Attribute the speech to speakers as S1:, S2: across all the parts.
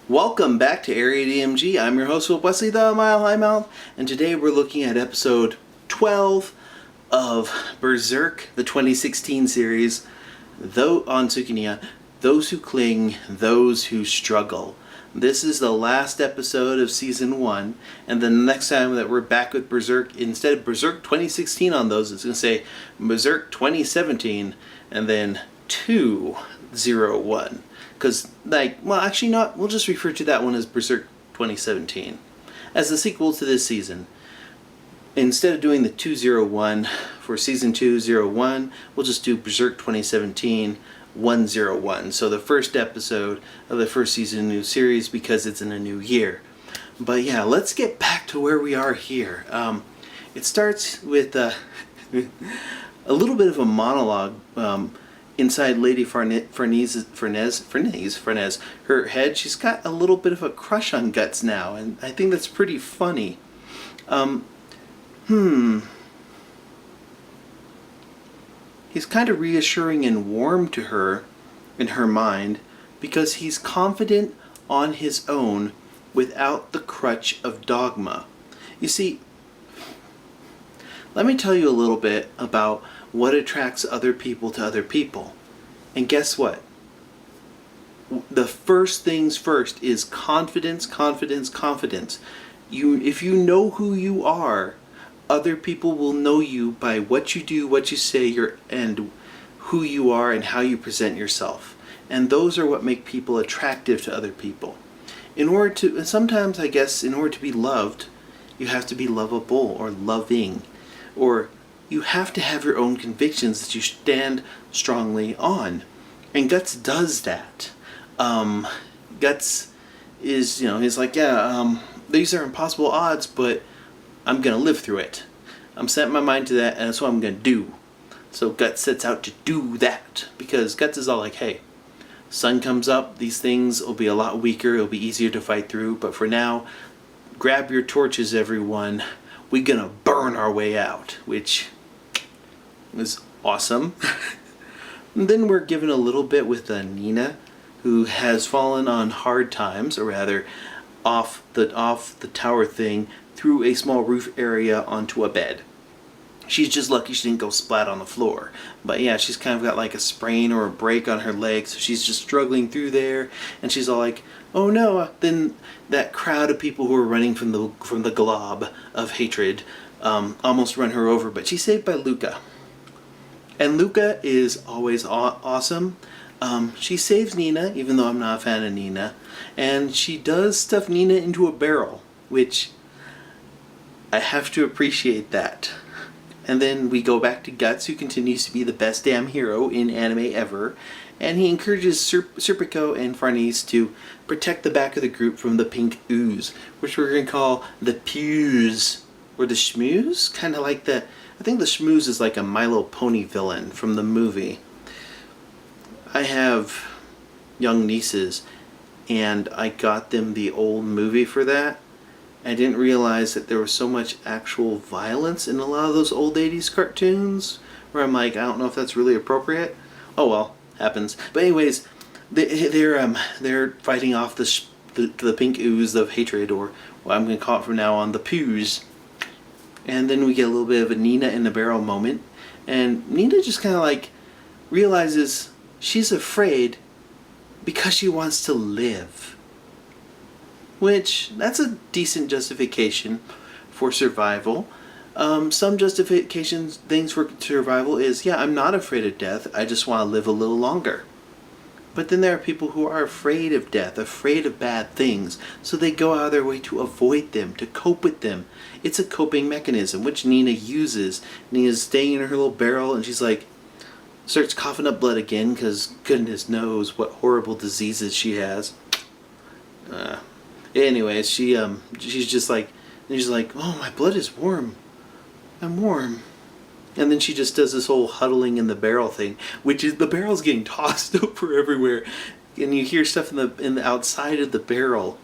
S1: Welcome back to Area DMG. I'm your host, Wesley the Mile High Mouth, and today we're looking at episode 12 of Berserk, the 2016 series, though on Tsukiniya, Those Who Cling, Those Who Struggle. This is the last episode of season 1, and the next time that we're back with Berserk, instead of Berserk 2016 on those, it's going to say Berserk 2017, and then 201. Because, actually not, we'll just refer to that one as Berserk 2017. As the sequel to this season. Instead of doing the 201 for season 201, we'll just do Berserk 2017 101. So the first episode of the first season of the new series because it's in a new year. But yeah, let's get back to where we are here. It starts with a little bit of a monologue inside Lady Farnese, her head. She's got a little bit of a crush on Guts now, and I think that's pretty funny. He's kind of reassuring and warm to her in her mind because he's confident on his own without the crutch of dogma. You see, let me tell you a little bit about what attracts other people to other people. And guess what? The first things first is confidence, confidence, confidence. If you know who you are, other people will know you by what you do, what you say, and who you are and how you present yourself. And those are what make people attractive to other people. Sometimes I guess in order to be loved, you have to be lovable or loving, or you have to have your own convictions that you stand strongly on. And Guts does that. Guts is, he's like, these are impossible odds, but I'm going to live through it. I'm setting my mind to that, and that's what I'm going to do. So Guts sets out to do that, because Guts is all like, hey, sun comes up, these things will be a lot weaker, it'll be easier to fight through, but for now, grab your torches, everyone. We're going to burn our way out, which is awesome. And then we're given a little bit with Nina, who has fallen on hard times, or rather, off the tower thing through a small roof area onto a bed. She's just lucky she didn't go splat on the floor. But yeah, she's kind of got like a sprain or a break on her leg, so she's just struggling through there, and she's all like, oh no. Then that crowd of people who are running from the glob of hatred almost run her over, but she's saved by Luca. And Luca is always awesome. She saves Nina, even though I'm not a fan of Nina, and she does stuff Nina into a barrel, which I have to appreciate that. And then we go back to Guts, who continues to be the best damn hero in anime ever, and he encourages Serpico and Farnese to protect the back of the group from the pink ooze, which we're going to call the Pews, or the Schmooze, kind of like I think the Schmooze is like a Milo Pony villain from the movie. I have young nieces, and I got them the old movie for that. I didn't realize that there was so much actual violence in a lot of those old 80s cartoons, where I'm like, I don't know if that's really appropriate. Oh well, happens. But anyways, they're fighting off the pink ooze of hatred, or what I'm going to call it from now on, the Pews. And then we get a little bit of a Nina in the barrel moment, and Nina just kind of like realizes she's afraid because she wants to live. Which, that's a decent justification for survival. Some justifications, things for survival is, yeah, I'm not afraid of death, I just want to live a little longer. But then there are people who are afraid of death, afraid of bad things, so they go out of their way to avoid them, to cope with them. It's a coping mechanism, which Nina uses. Nina's staying in her little barrel, and she's like, starts coughing up blood again, because goodness knows what horrible diseases she has. Anyways, she's just like, oh, my blood is warm. I'm warm. And then she just does this whole huddling in the barrel thing, which is, the barrel's getting tossed over everywhere, and you hear stuff in the outside of the barrel,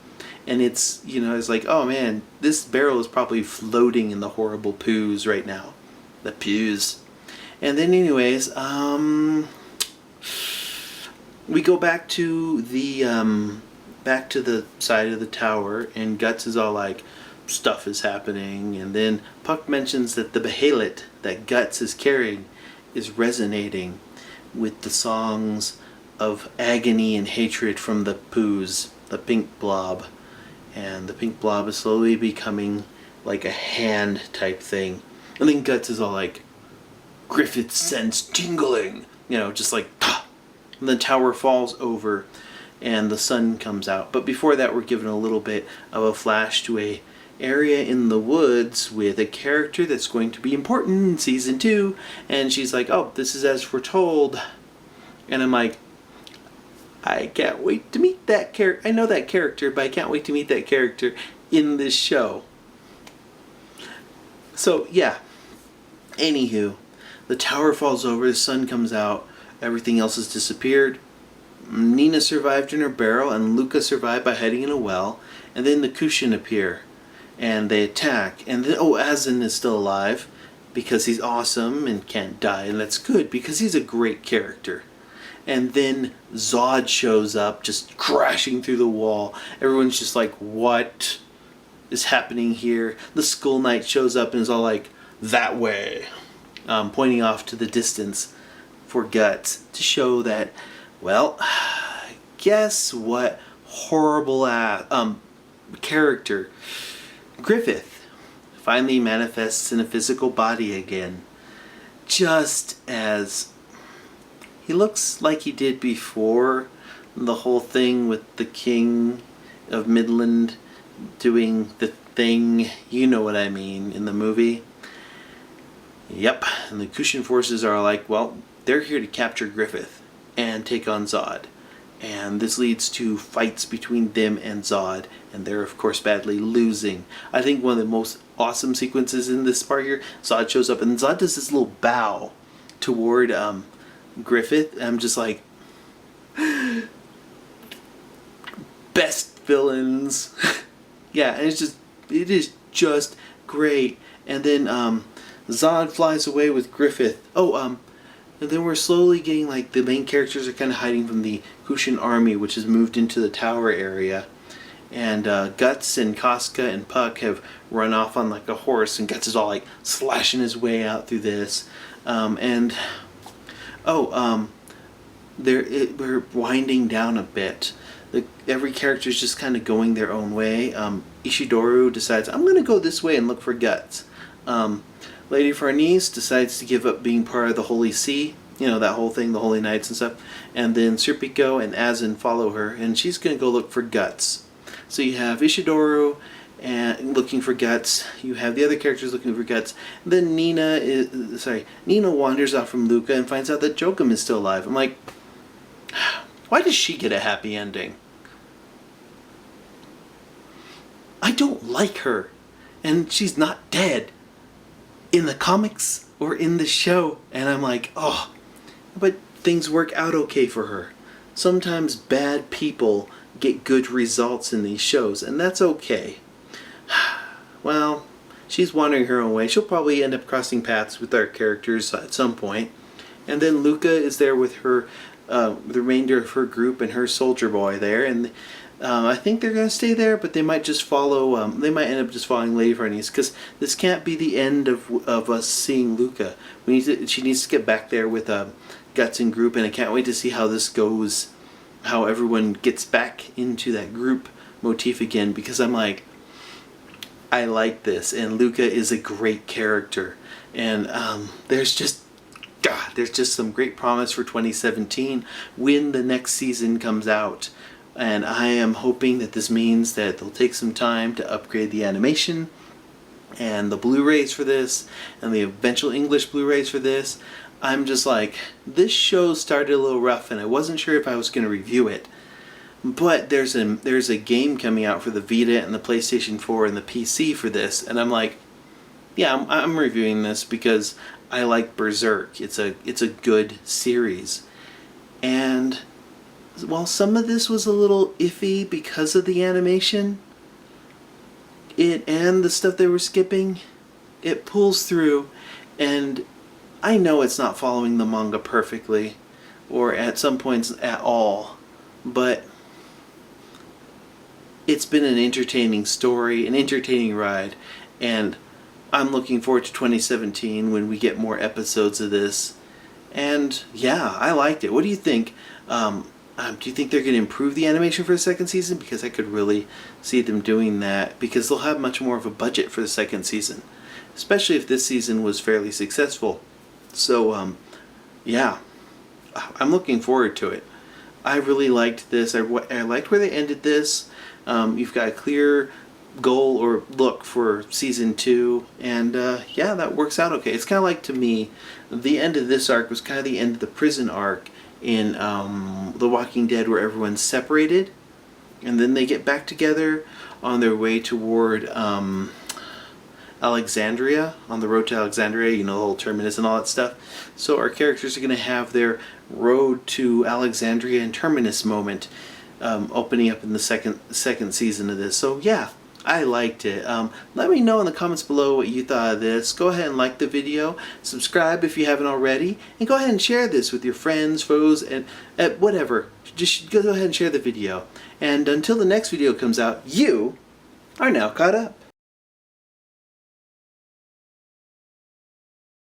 S1: and it's, it's like, oh man, this barrel is probably floating in the horrible poos right now. The pews. And then anyways, we go back to the back to the side of the tower, and Guts is all like, stuff is happening, and then Puck mentions that the behelit that Guts is carrying is resonating with the songs of agony and hatred from the poos, the pink blob. And the pink blob is slowly becoming like a hand type thing. And then Guts is all like, Griffith sense tingling, just like, pah! And the tower falls over and the sun comes out. But before that, we're given a little bit of a flash to a area in the woods with a character that's going to be important in season 2, and she's like, oh, this is as foretold. And I'm like, I can't wait to meet that character. I know that character, but I can't wait to meet that character in this show. So yeah, anywho, the tower falls over, the sun comes out, everything else has disappeared. Nina survived in her barrel, and Luca survived by hiding in a well, and then the Kushin appear. And they attack, and then, Azin is still alive because he's awesome and can't die, and that's good because he's a great character. And then Zod shows up, just crashing through the wall. Everyone's just like, what is happening here? The Skull Knight shows up and is all like, that way, pointing off to the distance for Guts to show that, well, guess what horrible character Griffith finally manifests in a physical body again, just as he looks like he did before the whole thing with the king of Midland doing the thing, you know what I mean, in the movie. Yep, and the Kushan forces are like, well, they're here to capture Griffith and take on Zod. And this leads to fights between them and Zod, and they're of course badly losing. I think one of the most awesome sequences in this part here, Zod shows up and Zod does this little bow toward Griffith. And I'm just like, best villains. Yeah, and it is just great. And then Zod flies away with Griffith. And then we're slowly getting, like, the main characters are kind of hiding from the Kushan army, which has moved into the tower area. And Guts and Casca and Puck have run off on, like, a horse, and Guts is all, like, slashing his way out through this. We're winding down a bit. Every character is just kind of going their own way. Ishidoru decides, I'm going to go this way and look for Guts. Lady Farnese decides to give up being part of the Holy See, that whole thing, the Holy Knights and stuff. And then Serpico and Azin follow her, and she's going to go look for Guts. So you have Ishidoru looking for Guts. You have the other characters looking for Guts. And then Nina wanders off from Luca and finds out that Joachim is still alive. I'm like, why does she get a happy ending? I don't like her, and she's not dead in the comics or in the show. And I'm like, but things work out okay for her. Sometimes bad people get good results in these shows, and that's okay. Well, she's wandering her own way. She'll probably end up crossing paths with our characters at some point. And then Luca is there with her, the remainder of her group and her soldier boy there, and I think they're going to stay there, but they might just follow, they might end up just following Lady Farnese, because this can't be the end of us seeing Luca. She needs to get back there with Guts and group, and I can't wait to see how this goes, how everyone gets back into that group motif again, because I'm like, I like this, and Luca is a great character, and there's just some great promise for 2017 when the next season comes out. And I am hoping that this means that they'll take some time to upgrade the animation and the Blu-rays for this and the eventual English Blu-rays for this. I'm just like, this show started a little rough and I wasn't sure if I was going to review it. But there's a game coming out for the Vita and the PlayStation 4 and the PC for this, and I'm like, yeah, I'm reviewing this because I like Berserk. It's a good series. And while some of this was a little iffy because of the animation, and the stuff they were skipping, it pulls through, and I know it's not following the manga perfectly, or at some points at all, but it's been an entertaining story, an entertaining ride, and I'm looking forward to 2017 when we get more episodes of this. And yeah, I liked it. What do you think? Do you think they're going to improve the animation for the second season? Because I could really see them doing that, because they'll have much more of a budget for the second season, especially if this season was fairly successful. So yeah, I'm looking forward to it. I really liked this. I liked where they ended this. You've got a clear goal or look for season 2, and yeah, that works out okay. It's kind of like, to me, the end of this arc was kind of the end of the prison arc in The Walking Dead, where everyone's separated and then they get back together on their way toward Alexandria, on the road to Alexandria, you know, the whole terminus and all that stuff. So our characters are going to have their road to Alexandria and terminus moment opening up in the second season of this. So yeah, I liked it. Let me know in the comments below what you thought of this. Go ahead and like the video, subscribe if you haven't already, and go ahead and share this with your friends, foes, and whatever. Just go ahead and share the video. And until the next video comes out, you are now caught up.